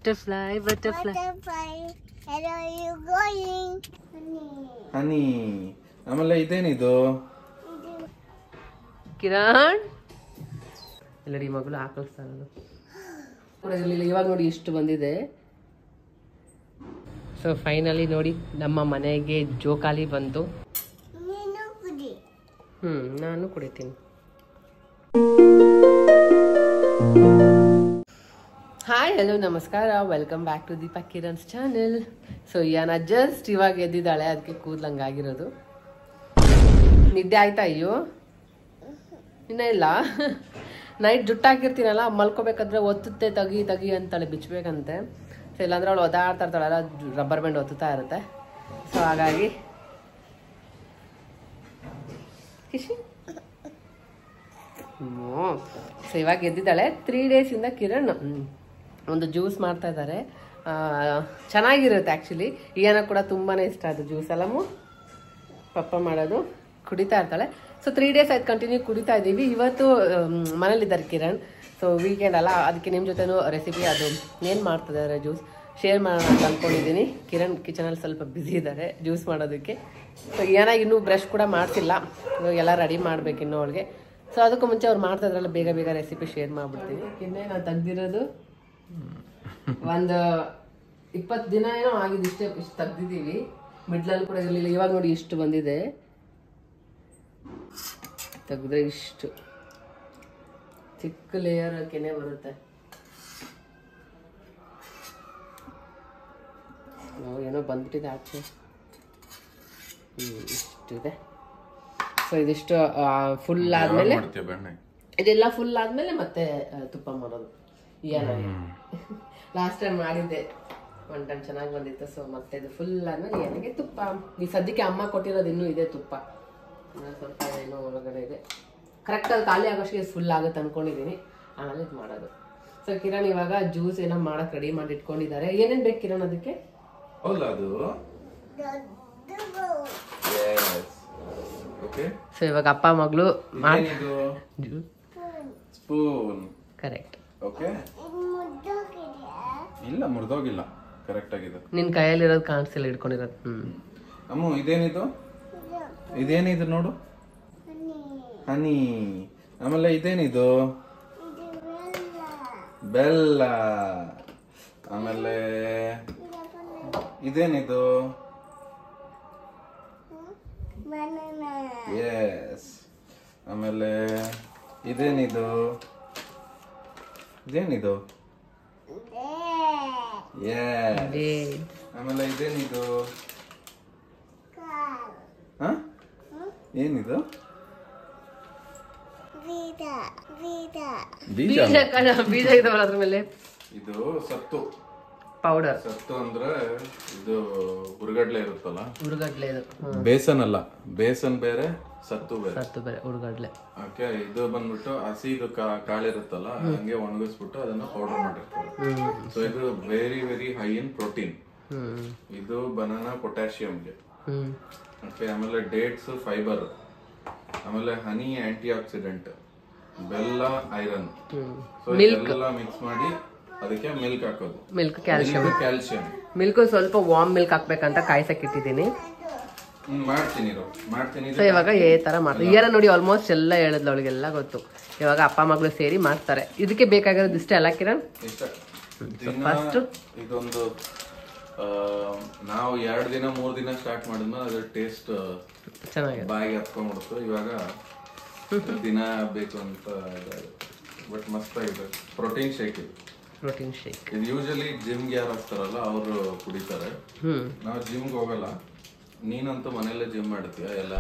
Butterfly, butterfly. Butterfly, where are you going? ಹನಿ. ಆಮೇಲೆ ಇದೇನಿದು? ಕಿರಣ್ ಎಲ್ಲಡಿ ಮಗಳು ಹಾಕಲ್ಸ್ತಾ ಇರೋದು ಕೂಡ ಇರಲಿಲ್ಲ. ಇವಾಗ ನೋಡಿ ಇಷ್ಟು ಬಂದಿದೆ. ಸೊ ಫೈನಲಿ ನೋಡಿ ನಮ್ಮ ಮನೆಗೆ ಜೋಕಾಲಿ ಬಂತು. ನಾನು ಕುಡಿತೀನಿ. ಹಾಯ್ ಹಲೋ ನಮಸ್ಕಾರ, welcome back to Deepa Kiran's channel. So Yana just ಇವಾಗ ಎದ್ದಿದ್ದಾಳೆ, ಅದಕ್ಕೆ ಕೂದಲಂಗಾಗಿರೋದು. ನಿದ್ದೆ ಆಯ್ತಾ? ಅಯ್ಯೋ ಇನ್ನ ಇಲ್ಲ. ನೈಟ್ ಜುಟ್ಟಾಕಿರ್ತೀನಲ್ಲ, ಮಲ್ಕೋಬೇಕಾದ್ರೆ ಒತ್ತುತ್ತೆ ತಗಿ ತಗಿ ಅಂತಾಳೆ, ಬಿಚ್ಚಬೇಕಂತೆ. ಸೊ ಇಲ್ಲಾಂದ್ರೆ ಅವಳು ಒದಾಡ್ತಾ ಇರ್ತಾಳಲ್ಲ, ರಬ್ಬರ್ ಬ್ಯಾಂಡ್ ಒತ್ತುತ್ತಾ ಇರುತ್ತೆ. ಸೊ ಹಾಗಾಗಿ ಸೊ ಇವಾಗ ಎದ್ದಿದ್ದಾಳೆ. 3 ಡೇಸಿಂದ ಕಿರಣ್ ಒಂದು ಜ್ಯೂಸ್ ಮಾಡ್ತಾ ಇದ್ದಾರೆ. ಚೆನ್ನಾಗಿರುತ್ತೆ ಆ್ಯಕ್ಚುಲಿ. ಈಗನ ಕೂಡ ತುಂಬಾ ಇಷ್ಟ ಅದು ಜ್ಯೂಸ್ ಎಲ್ಲಮು ಪಪ್ಪ ಮಾಡೋದು, ಕುಡಿತಾ ಇರ್ತಾಳೆ. ಸೊ 3 ಡೇಸ್ ಆಯ್ತು ಕಂಟಿನ್ಯೂ ಕುಡಿತಾ ಇದ್ದೀವಿ. ಇವತ್ತು ಮನೇಲಿದ್ದಾರೆ ಕಿರಣ್. ಸೊ ವೀಕೆಂಡ್ ಅಲ್ಲ, ಅದಕ್ಕೆ ನಿಮ್ಮ ಜೊತೆನೂ ರೆಸಿಪಿ ಅದು ಏನು ಮಾಡ್ತಿದ್ದಾರೆ ಜ್ಯೂಸ್ ಶೇರ್ ಮಾಡೋಣ ಅಂತ ಅಂದ್ಕೊಂಡಿದ್ದೀನಿ. ಕಿರಣ್ ಕಿಚನಲ್ಲಿ ಸ್ವಲ್ಪ ಬ್ಯುಸಿ ಇದ್ದಾರೆ ಜ್ಯೂಸ್ ಮಾಡೋದಕ್ಕೆ. ಸೊ ಏನಾಗಿ ಇನ್ನೂ ಬ್ರಷ್ ಕೂಡ ಮಾಡ್ತಿಲ್ಲ, ಎಲ್ಲ ರೆಡಿ ಮಾಡ್ಬೇಕು ಇನ್ನೂ ಅವಳಿಗೆ. ಸೊ ಅದಕ್ಕೂ ಮುಂಚೆ ಅವ್ರು ಮಾಡ್ತಾ ಇದ್ರಲ್ಲ, ಬೇಗ ಬೇಗ ರೆಸಿಪಿ ಶೇರ್ ಮಾಡ್ಬಿಡ್ತೀನಿ. ಇನ್ನೇ ನಾವು ತೆಗ್ದಿರೋದು ಒಂದು 20 ದಿನ ಏನೋ ಆಗಿದೆ, ಇಷ್ಟು ತೆಗ್ದಿದ್ದೀವಿ. ಮಿಡ್ಲಲ್ಲಿ ಕೂಡ ಇರಲಿಲ್ಲ. ಇವಾಗ ನೋಡಿ ಇಷ್ಟು ಬಂದಿದೆ. ತೆಗೆದ್ರೆ ಇಷ್ಟು ಚಿಕ್ಕ ಲೇಯರ್ ಕೆನೆ ಬರುತ್ತೆ. ಏನೋ ಬಂದ್ಬಿಟ್ಟಿದೆ ಆಚೆ. ಇಷ್ಟಿದೆ. ಸೊ ಇದಿಷ್ಟು ಫುಲ್ ಆದ್ಮೇಲೆ, ಇದೆಲ್ಲ ಫುಲ್ ಆದ್ಮೇಲೆ ಮತ್ತೆ ತುಪ್ಪ ಮಾಡೋದು. ಏನಾಗಿ ಲಾಸ್ಟ್ ಟೈಮ್ ಮಾಡಿದ್ದೆ, 1 ಟೈಮ್ ಚೆನ್ನಾಗಿ ಬಂದಿತ್ತು. ಸೊ ಮತ್ತೆ ಇದು ಫುಲ್ ಆದ್ಮೇಲೆ ಏನಾಗೆ ತುಪ್ಪ. ಈ ಸದ್ಯಕ್ಕೆ ಅಮ್ಮ ಕೊಟ್ಟಿರೋದು ಇನ್ನೂ ಇದೆ ತುಪ್ಪ, ಸ್ವಲ್ಪ ಏನೋ ಒಳಗಡೆ ಇದೆ. ಕರೆಕ್ಟಾಗಿ ಖಾಲಿ ಆಗೋಷ್ಟಿಗೆ ಫುಲ್ ಆಗುತ್ತೆ ಅನ್ಕೊಂಡಿದ್ದೀನಿ, ಆಮೇಲೆ ಇದು ಮಾಡೋದು. ಸೊ ಕಿರಣ್ ಇವಾಗ ಜ್ಯೂಸ್ ಏನೋ ಮಾಡಕ್ ರೆಡಿ ಮಾಡಿ ಇಟ್ಕೊಂಡಿದ್ದಾರೆ. ಏನೇನ್ ಬೇಕು ಕಿರಣ್ ಅದಕ್ಕೆ? ಸೊ ಇವಾಗ ಅಪ್ಪ ಮಗಳು ಸ್ಪೂನ್. ಕರೆಕ್ಟ್. ಓಕೆ, ಇಲ್ಲ ಮುರಿದೋಗಿಲ್ಲ, ಕರೆಕ್ಟ್ ಆಗಿದೆ. ನಿನ್ ಕೈಯಲ್ಲಿರೋದು ಕಾಣಿಸ್ತಿಲ್ಲ, ಇಟ್ಕೊಂಡಿರೋದು. ಅಮ್ಮ ಇದೇನಿದು? ಇದೇನಿದು ನೋಡು, ಹನಿ. ಆಮೇಲೆ ಇದೇನಿದು? ಬೆಲ್ಲ. ಆಮೇಲೆ ಇದೇನಿದು? ಎಸ್. ಆಮೇಲೆ ಇದೇನಿದು? ಇದೇನಿದು? ಆಮೇಲೆ ಇದೇನಿದು? ಏನಿದು? ಬೀಜ ಇದಾವಲ್ಲ ಅದ್ರ ಮೇಲೆ. ಇದು ಸತ್ತು ಪೌಡರ್. ಸತ್ತು ಅಂದ್ರೆ ಇದು ಹುರುಗಡ್ಲೆ ಇರುತ್ತಲ್ಲ, ಹುರುಗಡ್ಲೆ. ಇದು ಬೇಸನ್ ಅಲ್ಲ, ಬೇಸನ್ ಬೇರೆ, ಸತ್ತು ಬೇರೆ. ಸತ್ತು ಬೇರೆ, ಹುರುಗಡ್ಲೆ. ಓಕೆ, ಇದು ಬಂದ್ಬಿಟ್ಟು ಹಸಿದು ಕಾಳಿರುತ್ತಲ್ಲ, ಹಂಗೆ ಒಣಗಿಸ್ಬಿಟ್ಟು ಅದನ್ನ ಪೌಡರ್ ಮಾಡಿರ್ತಾರೆ. ಸೊ ಇದು very very high in protein. ಇದು ಬನಾನಾ ಪೊಟ್ಯಾಷಿಯಂಗೆ. ಓಕೆ, ಆಮೇಲೆ ಡೇಟ್ಸ್ ಫೈಬರ್, ಆಮೇಲೆ ಹನಿ ಆಂಟಿ ಆಕ್ಸಿಡೆಂಟ್, ಬೆಲ್ಲ ಐರನ್. ಸೊ ಇದೆಲ್ಲ ಮಿಕ್ಸ್ ಮಾಡಿ ಅದಕ್ಕೆ ಮಿಲ್ಕ್ ಹಾಕೋದು. Milk calcium. ಮಿಲ್ಕ್ ಸ್ವಲ್ಪ ವಾರ್ಮ್ ಮಿಲ್ಕ್ ಹಾಕ್ಬೇಕಂತ ಕಾಯ್ಸಕ್ ಇಟ್ಟಿದ್ದೀನಿ. ಮಾಡ್ತೀನಿ. ಸೊ ಇವಾಗ ಈ ತರ ಮಾಡ್ತಾರೆ. ಈಗಾರ ನೋಡಿ ಆಲ್ಮೋಸ್ಟ್ ಎಲ್ಲ ಹೇಳಿದ್ಲು, ಅವಳಿಗೆಲ್ಲ ಗೊತ್ತು. ಇವಾಗ ಅಪ್ಪ ಮಗಳು ಸೇರಿ ಮಾಡ್ತಾರೆ. ಇದಕ್ಕೆ ಬೇಕಾಗಿರೋದು ಇಷ್ಟೇ ಅಲ್ಲ ಕಿರಣ್? ಫಸ್ಟ್ ಇದೊಂದು ನಾವು 2 ದಿನ 3 ದಿನ ಸ್ಟಾರ್ಟ್ ಮಾಡಿದ್ಮೇಲೆ ಅದ್ರ ಟೇಸ್ಟ್ ಚೆನ್ನಾಗಿ ಬಾಯಿಗೆ ಹತ್ಕೊಂಡ್ಬಿಡ್ತು. ಇವಾಗ ದಿನ ಬೇಕು ಅಂತ, ಬಟ್ ಮಸ್ತ್ ಆಗಿದೆ. ಪ್ರೋಟೀನ್ ಶೇಕ್ ಇದು. ಪ್ರೋಟೀನ್ ಶೇಕ್ ಇದು ಯೂಶಲಿ ಜಿಮ್ಗೆ ಯಾರು ಹೋಗ್ತಾರಲ್ಲ ಅವರು ಕುಡಿತಾರೆ. ನಾವು ಜಿಮ್ಗೆ ಹೋಗಲ್ಲ. ನೀನಂತೂ ಮನೆಯಲ್ಲೇ ಜಿಮ್ ಮಾಡ್ತೀಯ ಎಲ್ಲ.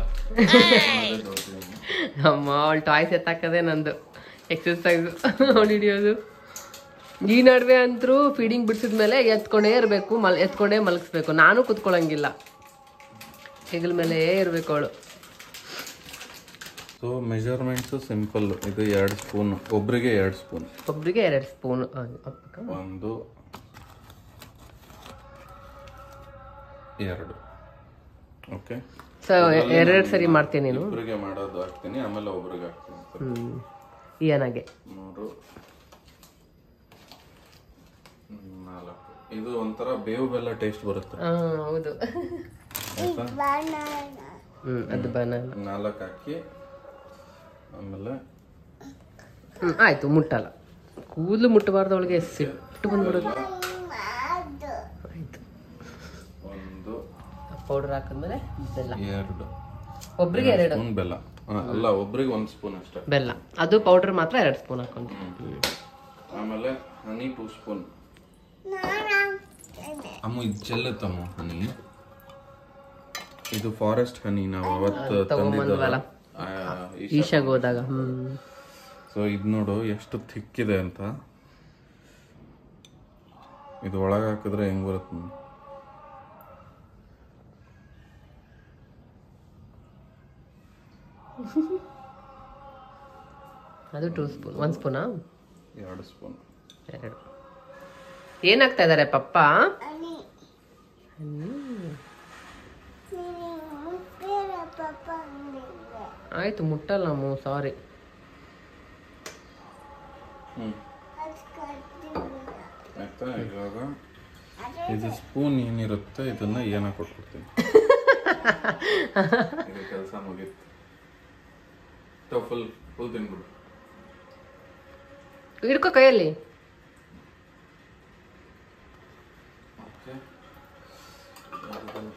ಅಮ್ಮ ಅವಳು ಟಾಯ್ಸ್ ಎತ್ತಾಕದೆ ನಂದು ಎಕ್ಸರ್ಸೈಸ್ ಅವಳು ಹಿಡಿಯೋದು. ಈ ನಡುವೆ ಅಂತರೂ ಫೀಡಿಂಗ್ ಬಿಡಿಸಿದ್ಮೇಲೆ ಎತ್ಕೊಂಡೇ ಇರಬೇಕು, ಎತ್ಕೊಂಡೇ ಮಲಗಿಸ್ಬೇಕು. ನಾನು ಕುತ್ಕೊಳ್ಳಂಗಿಲ್ಲ, ಹೆಗಲ ಮೇಲೆ ಇರಬೇಕು ಅವಳು. So measurements simple. ಇದು 2 ಸ್ಪೂನ್, ಒಬ್ರಿಗೆ 2 ಸ್ಪೂನ್. ಒಬ್ರಿಗೆ 2 ಸ್ಪೂನ್. 1 2. ಓಕೆ, ಸೊ 2 ಸರಿ ಮಾಡ್ತೀನಿ. ನೀನು ಒಬ್ರಿಗೆ ಮಾಡೋದು ಹಾಕ್ತೀನಿ, ಆಮೇಲೆ ಒಬ್ರಿಗೆ ಹಾಕ್ತೀನಿ. ಏನಾಗೆ 3 4 ಇದು ಒಂಥರ ಬೇವು ಬೆಲ್ಲ ಟೇಸ್ಟ್ ಬರುತ್ತೆ. ಹೌದು. banana. ಅದು ಬನಾನ. 4 ಹಾಕಿ ಆಮೇಲೆ ಆಯ್ತು, ಮುಟ್ಟಲ್ಲ. ಕೂದಲು ಮುಟ್ಟಬಾರ್ದು ಅವಳಿಗೆ, ಸಿಟ್ಟು ಬಂದ್ಬಿಡುತ್ತೆ. ಆಯ್ತು, ಒಂದು ಪೌಡರ್ ಹಾಕಿದ್ಮೇಲೆ ಬೆಲ್ಲ. 2 ಒಬ್ರಿಗೆ 2 ಸ್ಪೂನ್ ಬೆಲ್ಲ. ಅಲ್ಲ, ಒಬ್ರಿಗೆ 1 ಸ್ಪೂನ್ ಅಷ್ಟೇ ಬೆಲ್ಲ. ಅದು ಪೌಡರ್ ಮಾತ್ರ 2 ಸ್ಪೂನ್ ಹಾಕೊಂಡು. ಆಮೇಲೆ ಹನಿ 2 ಸ್ಪೂನ್. ಅಮ್ಮ ಇದು ಚೆಲ್ಲತ್ತಮ್ಮ ಹನಿ. ಇದು ಫಾರೆಸ್ಟ್ ಹನಿ, ನಾವು ಅವತ್ತು ತಗೊಂಬಂದ್ವಲ್ಲ ಈಶಾಗ್ ಹೋದಾಗ. ಸೊ ಇದು ನೋಡು ಎಷ್ಟು ಥಿಕ್ಕಿದೆ ಅಂತ. ಇದು ಒಳಗೆ ಹಾಕಿದ್ರೆ ಹೆಂಗ್ ಬರುತ್ತೆ. ಅದು 2 ಸ್ಪೂನ್. 1 ಸ್ಪೂನಾ? 2 ಸ್ಪೂನ್. 2. ಏನಾಗ್ತಾ ಇದಾರೆ ಪಪ್ಪ? ಆಯ್ತು, ಮುಟ್ಟಲ್ಲ ನಾವು, ಸಾರಿ. ಆಯ್ತಾ, ಇವಾಗ ಇದು ಸ್ಪೂನ್ ಏನಿರುತ್ತೆ ಇದನ್ನ ಏನ ಕೊಟ್ಬಿಡ್ತೀನಿ. ಇದು ಕೆಲಸ ಮುಗೀತು. ಫುಲ್ ತಿನ್ಬಿಡು. ಹಿಡ್ಕೋ ಕೈಯಲ್ಲಿ.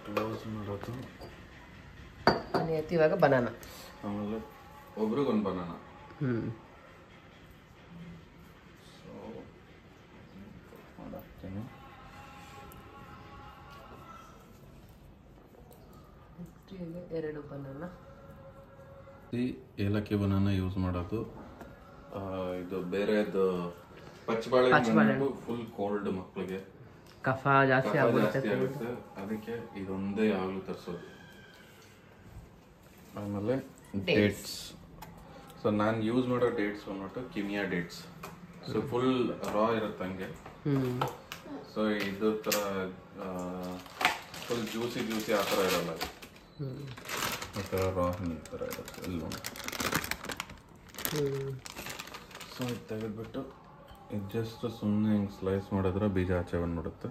ಕ್ಲೋಸ್ ಮಾಡೋದು. ಇವಾಗ ಬನಾನ. ಆಮೇಲೆ ಒಬ್ರಿಗೊಂದು ಬನಾನ. ಮಾಡಾಕ್ತೀನಿ. ಎರಡು ಬನಾನ. ಏಲಕ್ಕಿ ಬನಾನ ಯೂಸ್ ಮಾಡೋದು. ಇದು ಬೇರೆದು ಪಚ್ಚಬಾಳೆ ಫುಲ್ ಕೋಲ್ಡ್, ಮಕ್ಕಳಿಗೆ ಕಫ ಜಾಸ್ತಿ ಆಗುತ್ತೆ, ಅದಕ್ಕೆ ಇದೊಂದೇ ಯಾವಾಗಲೂ ತರಿಸೋದು. ಆಮೇಲೆ ಡೇಟ್ಸ್. ಸೊ ನಾನು ಯೂಸ್ ಮಾಡೋ ಡೇಟ್ಸ್ ಬಂದ್ಬಿಟ್ಟು ಕಿಮಿಯಾ ಡೇಟ್ಸ್. ಸೊ ಫುಲ್ ರಾ ಇರುತ್ತೆ ಹಂಗೆ. ಸೊ ಇದು ಥರ ಫುಲ್ ಜ್ಯೂಸಿ ಆ ಥರ ಇರಲ್ಲ. ಆ ಥರ ರಾ ಹಣ್ಣು ಈ ಥರ ಇರುತ್ತೆ ಎಲ್ಲ. ಸೊ ಇದು ತೆಗೆದ್ಬಿಟ್ಟು ಇದು ಜಸ್ಟ್ ಸುಮ್ಮನೆ ಹಿಂಗೆ ಸ್ಲೈಸ್ ಮಾಡಿದ್ರೆ ಬೀಜ ಆಚೆ ಬಂದ್ಬಿಡುತ್ತೆ.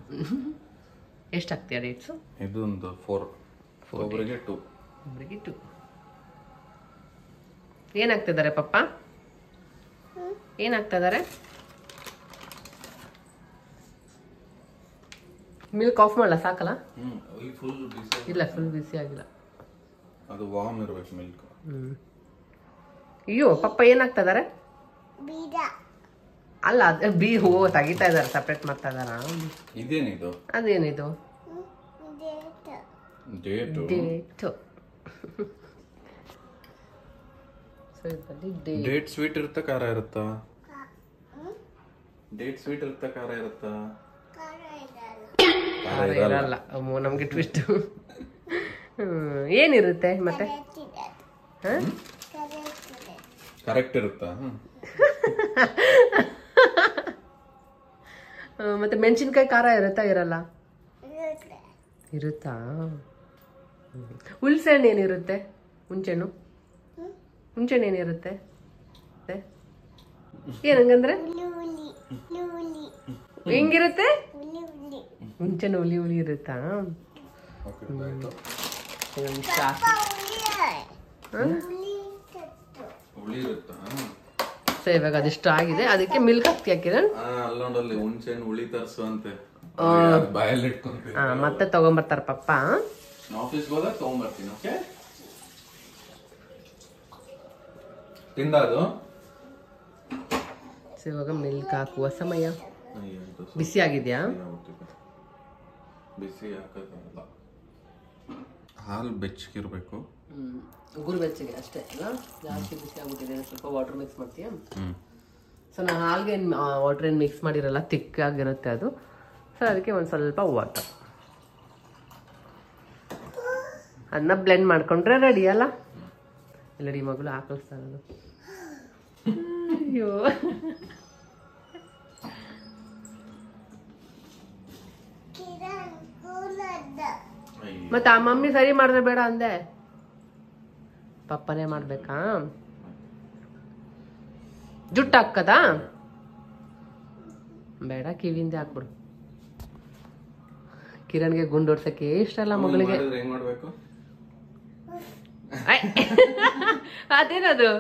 ಎಷ್ಟು ಹಾಕ್ತೀಯ ಡೇಟ್ಸು? ಇದು ಒಂದು 4. ಒಬ್ಬರಿಗೆ 2. ಏನಾಗ್ತಿದ್ದಾರೆ ಪಪ್ಪ? ಏನಾಗ್ತಿದ್ದಾರೆ? ಮಿಲ್ಕ್ ಆಫ್ ಮಾಡಲ್ಲ, ಸಾಕಲ್ಲ? ಇಲ್ಲ, ಫುಲ್ ಬಿಸಿ ಆಗಿಲ್ಲ. ಅದು ವಾರ್ಮ್ ಇರಬೇಕು ಮಿಲ್ಕ್. ಅಯ್ಯೋ ಪಪ್ಪ ಏನಾಗ್ತಿದ್ದಾರೆ? ಅಲ್ಲ, ಬಿ ಹೋ ತೆಗಿತಾ ಇದಾರೆ, ಸಪ್ರೇಟ್ ಮಾಡ್ತಾ ಇದಾರ. ಇದೇನಿದು? ಅದೇನಿದು? ಡೇಟು. ಡೇಟ್ ಸ್ವೀಟ್ ಇರುತ್ತಾ ಖಾರ ಇರುತ್ತಾ? ಡೇಟ್ ಸ್ವೀಟ್ ಇರುತ್ತಾ ಖಾರ ಇರುತ್ತಾ? ಖಾರ ಇರಲ್ಲ. ನಮ್ಗೆ ಟ್ವಿಸ್ಟ್. ಏನಿರುತ್ತೆ ಮತ್ತೆ? ಕರೆಕ್ಟ್ ಇರುತ್ತಾ? ಮತ್ತೆ ಮೆಣಸಿನ್ಕಾಯಿ ಖಾರ ಇರುತ್ತಾ ಇರಲ್ಲ? ಇರುತ್ತಾ? ಹುಲ್ಸೆಹಣ್ಣು ಏನಿರುತ್ತೆ? ಹುಂಚೆಹಣ್ಣು ಏನಿರುತ್ತೆ? ಏನಂಗಂದ್ರೆ ಹೆಂಗಿರುತ್ತೆ? ಹುಂಚೆಹಣ್ಣು ಹುಳಿ ಇರುತ್ತಾ? ಸೊ ಇವಾಗ ಅದಿಷ್ಟು ಆಗಿದೆ, ಅದಕ್ಕೆ ಮಿಲ್ಕ್ ಹಾಕ್ತೀಯ ಕಿರಣ್? ಅಲ್ಲೊಂದಲ್ಲಿ ಹುಂಚೆಹಣ್ಣು ಹುಳಿ ತರಿಸು ಅಂತೆ, ಬಾಯಲ್ಲಿ ಇಟ್ಕೊಂತೀವಿ. ಮತ್ತೆ ತಗೊಂಬರ್ತಾರ ಪಪ್ಪ. ಆಫೀಸ್ಗೆ ಹೋದಾಗ ತಗೊಂಬರ್ತೀನಿ. ಓಕೆ, ತಿಂದದು. ಸೊ ಇವಾಗ ಮಿಲ್ಕ್ ಹಾಕುವ ಸಮಯ. ಬಿಸಿ ಆಗಿದ್ಯಾ? ಬಿಸಿ ಹಾಕಲ್ಲ, ಹಾಲು ಬೆಚ್ಚಗಿರ್ಬೇಕು. ಉಗುರು ಬೆಚ್ಚಗೆ ಅಷ್ಟೇ ಅಲ್ಲ, ಜಾಸ್ತಿ ಬಿಸಿ ಆಗ್ಬಿಟ್ಟಿದೆ. ಸ್ವಲ್ಪ ವಾಟರ್ ಮಿಕ್ಸ್ ಮಾಡ್ತೀಯ? ಸೊ ನಾನು ಹಾಲ್ಗೆ ವಾಟರ್ ಏನು ಮಿಕ್ಸ್ ಮಾಡಿರಲ್ಲ, ತಿಕ್ಕಾಗಿರುತ್ತೆ ಅದು. ಸೊ ಅದಕ್ಕೆ ಒಂದು ಸ್ವಲ್ಪ ವಾಟರ್, ಅದನ್ನ ಬ್ಲೆಂಡ್ ಮಾಡ್ಕೊಂಡ್ರೆ ರೆಡಿ ಅಲ್ಲ. ಎಲ್ಲಡಿ ಮಗಳು ಹಾಕಿಸ್ತಾ ಇರೋದು. ಅಯ್ಯೋ, ಮತ್ತೆ ಆ ಮಮ್ಮಿ ಸರಿ ಮಾಡಿದ್ರೆ ಬೇಡ ಅಂದೆ, ಪಪ್ಪನೇ ಮಾಡ್ಬೇಕಾ? ಜುಟ್ಟು ಹಾಕದಾ? ಬೇಡ, ಕಿವಿಯಿಂದ ಹಾಕ್ಬಿಡು. ಕಿರಣ್ಗೆ ಗುಂಡೋಡ್ಸಕ್ಕೆ ಇಷ್ಟ ಅಲ್ಲ ಮಗಳಿಗೆ. ಹೆಂಗ್ ಮಾಡ್ಬೇಕು? ಅದೇನದು?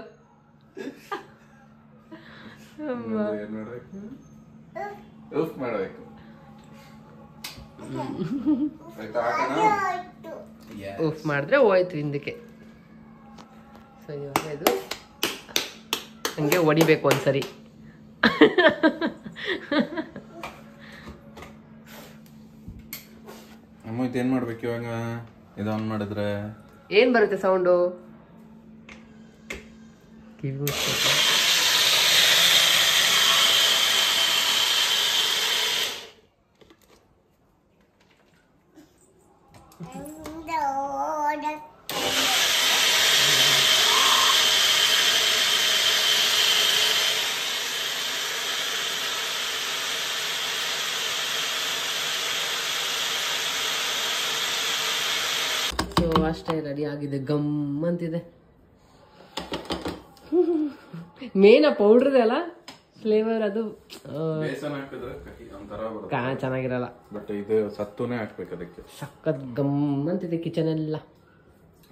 ಮಾಡ್ಬೇಕು. ಉಫ್ ಮಾಡಿದ್ರೆ ಹೋಯ್ತು ಹಿಂದಕ್ಕೆ. ಸೊ ಇವಾಗ ಇದು ಹಂಗೆ ಹೊಡಿಬೇಕು ಒಂದ್ಸರಿ. ಅಮ್ಮ ಇದೇನ್ ಮಾಡ್ಬೇಕು ಇವಾಗ? ಇದು ಆನ್ ಮಾಡಿದ್ರೆ ಏನ್ ಬರುತ್ತೆ ಸೌಂಡು? ಕಿವಿ ಅಷ್ಟೇ ರೆಡಿ ಆಗಿದೆ. ಗಮ್ ಅಂತಿದೆ. ಮೇನ್ ಆ ಪೌಡ್ರ್ ಅಲ್ಲ ಫ್ಲೇವರ್, ಅದು ಬೇಸನ್ ಹಾಕಿದ್ರೆ ಒಂಥರ ಬರುತ್ತೆ, ಚೆನ್ನಾಗಿರಲ್ಲ. ಬಟ್ ಇದು ಸತ್ತುನೇ ಹಾಕ್ಬೇಕು ಅದಕ್ಕೆ. ಸಖತ್ ಗಮ್ ಅಂತಿದೆ ಕಿಚನ್ ಎಲ್ಲ.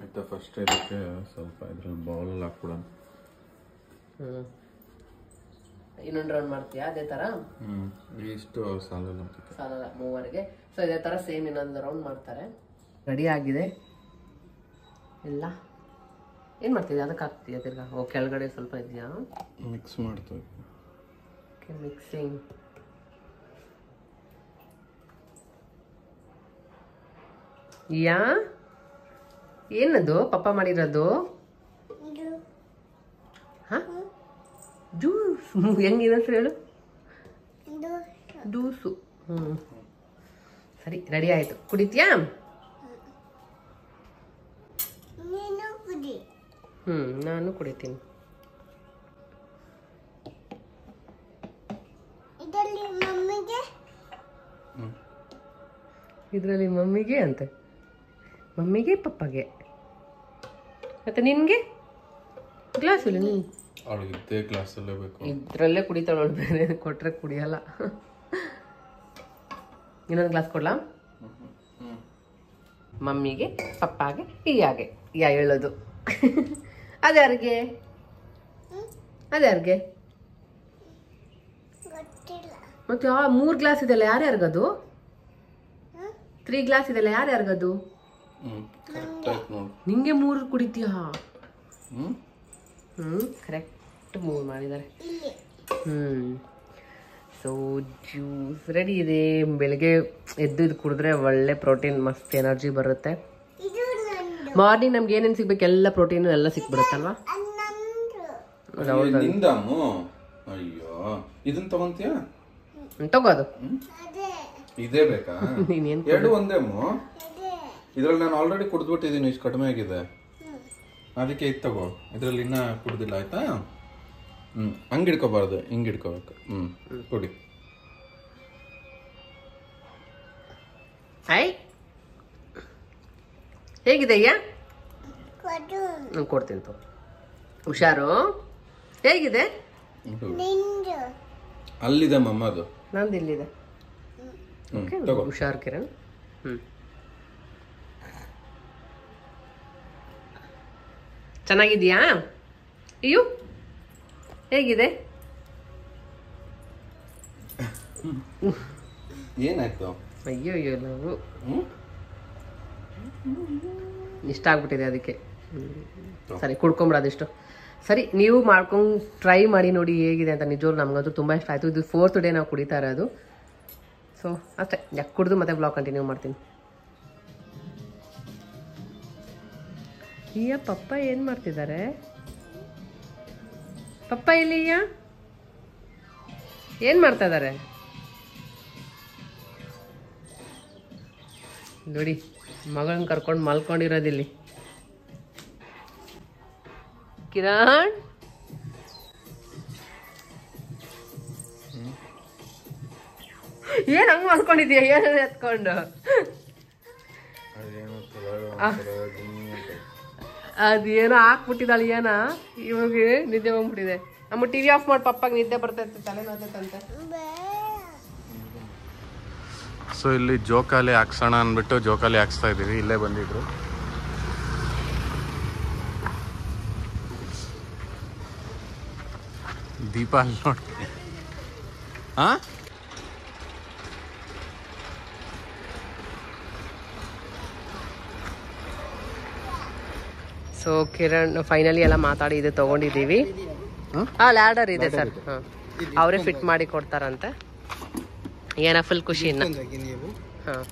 ಆಯ್ತಾ, ಫಸ್ಟ್ ಇದಕ್ಕೆ ಸ್ವಲ್ಪ ಇದ್ರಲ್ಲಿ ಬೌಲ್ ಹಾಕ್ಬಿಡೋಣ. ಇನ್ನೊಂದು ರೌಂಡ್ ಮಾಡ್ತೀಯಾ ಅದೇ ತರ? ಇಷ್ಟು ಸಾಲಲ್ಲ ಮೂವರಿಗೆ. ಸೊ ಇದೇ ತರ ಸೇಮ್ ಇನ್ನೊಂದು ರೌಂಡ್ ಮಾಡ್ತಾರೆ. ರೆಡಿ ಆಗಿದೆ ಎಲ್ಲ. ಏನ್ ಮಾಡ್ತಿದ್ಯಾ? ಅದಕ್ಕೆ ಹಾಕ್ತೀಯಾ ತಿರ್ಗಾ? ಓ ಕೆಳಗಡೆ ಸ್ವಲ್ಪ ಇದೆಯಾ? ಮಿಕ್ಸ್ ಮಾಡ್ತೀವಿ. ಮಿಕ್ಸಿಂಗ್. ಯಾ ಏನದು ಪಪ್ಪ ಮಾಡಿರೋದು? ಹ ಜ್ಯೂಸ್. ಹೆಂಗಿದೆ ಹೇಳು? ಜ್ಯೂಸು. ಸರಿ ರೆಡಿ ಆಯ್ತು. ಕುಡಿತೀಯಾ? ನಾನು ಕುಡಿತೀನಿ. ಇದರಲ್ಲಿ ಮಮ್ಮಿಗೆ ಅಂತೆ, ಮಮ್ಮಿಗೆ ಪಪ್ಪಗೆ, ಮತ್ತೆ ನಿನ್ಗೆ ಗ್ಲಾಸ್ ಇಲ್ಲ? ನೀನು ಇದ್ದೇ ಗ್ಲಾಸಲ್ಲೇ ಬೇಕು. ಇದ್ರಲ್ಲೇ ಕುಡಿತಾಳ, ಬೇರೆ ಕೊಟ್ರೆ ಕುಡಿಯಲ್ಲ. ಇನ್ನೊಂದು ಗ್ಲಾಸ್ ಕೊಡ್ಲಾ? ಮಮ್ಮಿಗೆ ಪಪ್ಪಾಗೆ ಹೀಗೆ ಯಾ ಹೇಳೋದು. ಅದ್ಯಾರಿಗೆ? ಅದ್ಯಾರಿಗೆ? ಮತ್ತೆ 3 ಗ್ಲಾಸ್ ಇದೆಲ್ಲ ಯಾರ್ಯಾರಿಗದು? 3 ಗ್ಲಾಸ್ ಇದೆಲ್ಲ ಯಾರ್ಯಾರಿಗದು? ನಿಂಗೆ 3 ಕುಡಿತೀಯಾ? ಕರೆಕ್ಟ್ 3 ಮಾಡಿದ್ದಾರೆ. ಸೊ ಜ್ಯೂಸ್ ರೆಡಿ ಇದೆ. ಬೆಳಗ್ಗೆ ಎದ್ದು ಇದು ಕುಡಿದ್ರೆ ಒಳ್ಳೆ ಪ್ರೋಟೀನ್, ಮಸ್ತ್ ಎನರ್ಜಿ ಬರುತ್ತೆ. ಮಾರ್ನಿಂಗ್ ನಮ್ಗೆ ಏನೇನು ಸಿಗ್ಬೇಕು ಎಲ್ಲ ಪ್ರೋಟೀನ್ ಎಲ್ಲ ಸಿಕ್ಬಿಡುತ್ತಲ್ವಾ? ಅಯ್ಯೋ ಇದನ್ನ ತಗೊಂತೀಯಾ? ತಗೋದು. ಇದೇ ಬೇಕಾ? ಎರಡು ಒಂದೇ ಇದ್ರಲ್ಲಿ ನಾನು ಆಲ್ರೆಡಿ ಕುಡಿದ್ಬಿಟ್ಟಿದ್ದೀನಿ, ಇಷ್ಟು ಕಡಿಮೆ ಆಗಿದೆ, ಅದಕ್ಕೆ ಇದು ತಗೋ. ಇದ್ರಲ್ಲಿ ಇನ್ನ ಕುಡ್ದಿಲ್ಲ ಆಯ್ತಾ? ಹಂಗೆ ಹಿಡ್ಕೋಬಾರ್ದು, ಹಿಂಗೆ ಹಿಡ್ಕೋಬೇಕು. ಕುಡಿ. ಹಾಯ್, ಹೇಗಿದೆಯ್ಯ? ಕೊಡ್ತೀನಿ ತಗೋ. ಹುಷಾರು. ಹೇಗಿದೆ? ಅಲ್ಲಿದೆ ಮಮ್ಮ, ಅದು ನಂದು ಇಲ್ಲಿದೆ. ಹುಷಾರು ಕಿರಣ್. ಚೆನ್ನಾಗಿದೆಯಾ? ಅಯ್ಯೋ ಹೇಗಿದೆ? ಏನಾಯ್ತು? ಅಯ್ಯೋ ಅಯ್ಯೋ, ನಾವು ಇಷ್ಟ ಆಗ್ಬಿಟ್ಟಿದೆ ಅದಕ್ಕೆ. ಸರಿ ಕುಡ್ಕೊಂಬಿಡ ಅದಿಷ್ಟು. ಸರಿ, ನೀವು ಮಾಡ್ಕೊಂಡು ಟ್ರೈ ಮಾಡಿ ನೋಡಿ ಹೇಗಿದೆ ಅಂತ. ನಿಜವಾಗ್ಲೂ ನಮಗಂತೂ ತುಂಬ ಇಷ್ಟ ಆಯಿತು. ಇದು 4th ಡೇ ನಾವು ಕುಡಿತಾ ಇರೋದು. ಸೊ ಅಷ್ಟೇ, ಯಾಕೆ ಕುಡಿದು ಮತ್ತೆ ಬ್ಲಾಗ್ ಕಂಟಿನ್ಯೂ ಮಾಡ್ತೀನಿ. ಅಯ್ಯ ಪಪ್ಪ ಏನು ಮಾಡ್ತಿದ್ದಾರೆ? ಪಪ್ಪ ಇಲ್ಲಿಯ ಏನು ಮಾಡ್ತಾ ಇದ್ದಾರೆ ನೋಡಿ? ಮಗಳನ್ನ ಕರ್ಕೊಂಡು ಮಲ್ಕೊಂಡಿರೋದಿಲ್ಲಿ. ಕಿರಣ್, ಏನ್ ಹಂಗ ಮಲ್ಕೊಂಡಿದ್ಯಾ? ಏನ ಎತ್ಕೊಂಡು? ಅದೇನೋ ಹಾಕ್ಬಿಟ್ಟಿದ್ದಾಳೆ ಏನ, ಇವಾಗ ನಿದ್ದೆ ಬಂದ್ಬಿಟ್ಟಿದೆ. ನಮ್ಮ ಟಿವಿ ಆಫ್ ಮಾಡಿ, ಪಪ್ಪಾಗ ನಿದ್ದೆ ಬರ್ತೈತೆ, ತಲೆ ನೋತೈತಂತೆ. ಸೊ ಇಲ್ಲಿ ಜೋಕಾಲಿ ಹಾಕ್ಸೋಣ ಅಂದ್ಬಿಟ್ಟು ಜೋಕಾಲಿ ಹಾಕ್ಸ್ತಾ ಇದೀವಿ. ಇಲ್ಲೇ ಬಂದಿದ್ರು. ದೀಪ ಅಲ್ಲಿ ನೋಡಿ. ಹಾ ಸೊ ಕಿರಣ್ ಫೈನಲಿ ಎಲ್ಲ ಮಾತಾಡಿ ಇದು ತಗೊಂಡಿದ್ದೀವಿ. ಲ್ಯಾಡರ್ ಇದೆ ಸರ್. ಅವರೇ ಫಿಟ್ ಮಾಡಿ ಕೊಡ್ತಾರಂತೆ. ಏನ ಫುಲ್ ಖುಷಿ ಇನ್ನ. ಹಾಂ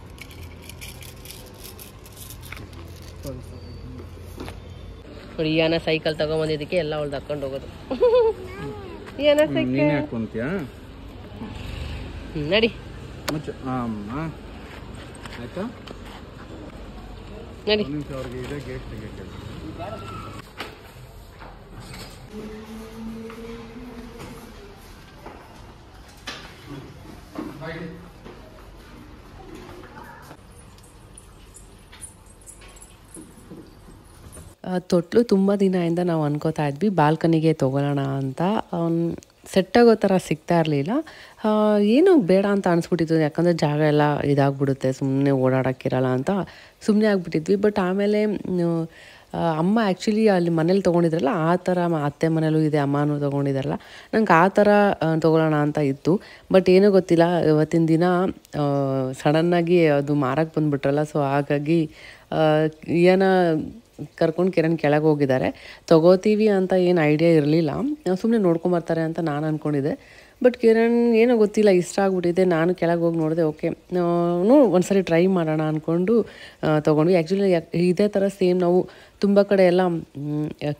ನೋಡಿ ಏನ ಸೈಕಲ್ ತಗೊಂಬಂದಿದ್ದಕ್ಕೆ ಎಲ್ಲ ಅವಳು ತಕೊಂಡು ಹೋಗೋದು. ಏನ ಸೈಕಲ್ ನಡಿ ನಡಿ. ತೊಟ್ಲು ತುಂಬ ದಿನದಿಂದ ನಾವು ಅನ್ಕೋತಾ ಇದ್ವಿ ಬಾಲ್ಕನಿಗೆ ತೊಗೊಳ್ಳೋಣ ಅಂತ. ಸೆಟ್ ಆಗೋ ಥರ ಸಿಗ್ತಾ ಇರಲಿಲ್ಲ. ಏನು ಬೇಡ ಅಂತ ಅನಿಸ್ಬಿಟ್ಟಿತ್ತು, ಯಾಕಂದರೆ ಜಾಗ ಎಲ್ಲ ಇದಾಗ್ಬಿಡುತ್ತೆ, ಸುಮ್ಮನೆ ಓಡಾಡೋಕ್ಕಿರಲ್ಲ ಅಂತ ಸುಮ್ಮನೆ ಆಗಿಬಿಟ್ಟಿದ್ವಿ. ಬಟ್ ಆಮೇಲೆ ಅಮ್ಮ ಆ್ಯಕ್ಚುಲಿ ಅಲ್ಲಿ ಮನೇಲಿ ತೊಗೊಂಡಿದ್ರಲ್ಲ ಆ ಥರ ಅತ್ತೆ ಮನೇಲೂ ಇದೆ, ಅಮ್ಮನೂ ತೊಗೊಂಡಿದ್ದಾರಲ್ಲ, ನಂಗೆ ಆ ಥರ ತೊಗೊಳ್ಳೋಣ ಅಂತ ಇತ್ತು. ಬಟ್ ಏನೂ ಗೊತ್ತಿಲ್ಲ, ಇವತ್ತಿನ ದಿನ ಸಡನ್ನಾಗಿ ಅದು ಮಾರಕ್ಕೆ ಬಂದುಬಿಟ್ರಲ್ಲ. ಸೊ ಹಾಗಾಗಿ ಏನೋ ಕರ್ಕೊಂಡು ಕಿರಣ್ ಕೆಳಗೆ ಹೋಗಿದ್ದಾರೆ. ತೊಗೋತೀವಿ ಅಂತ ಏನು ಐಡಿಯಾ ಇರಲಿಲ್ಲ, ಸುಮ್ಮನೆ ನೋಡ್ಕೊಂಬರ್ತಾರೆ ಅಂತ ನಾನು ಅಂದ್ಕೊಂಡಿದ್ದೆ. ಬಟ್ ಕಿರಣ್ ಏನೋ ಗೊತ್ತಿಲ್ಲ, ಇಷ್ಟ ಆಗ್ಬಿಟ್ಟಿದೆ. ನಾನು ಕೆಳಗೆ ಹೋಗಿ ನೋಡಿದೆ. ಓಕೆ ಒಂದ್ಸರಿ ಟ್ರೈ ಮಾಡೋಣ ಅಂದ್ಕೊಂಡು ತೊಗೊಂಡ್ವಿ. ಆ್ಯಕ್ಚುಲಿ ಇದೇ ಥರ ಸೇಮ್ ನಾವು ತುಂಬ ಕಡೆ ಎಲ್ಲ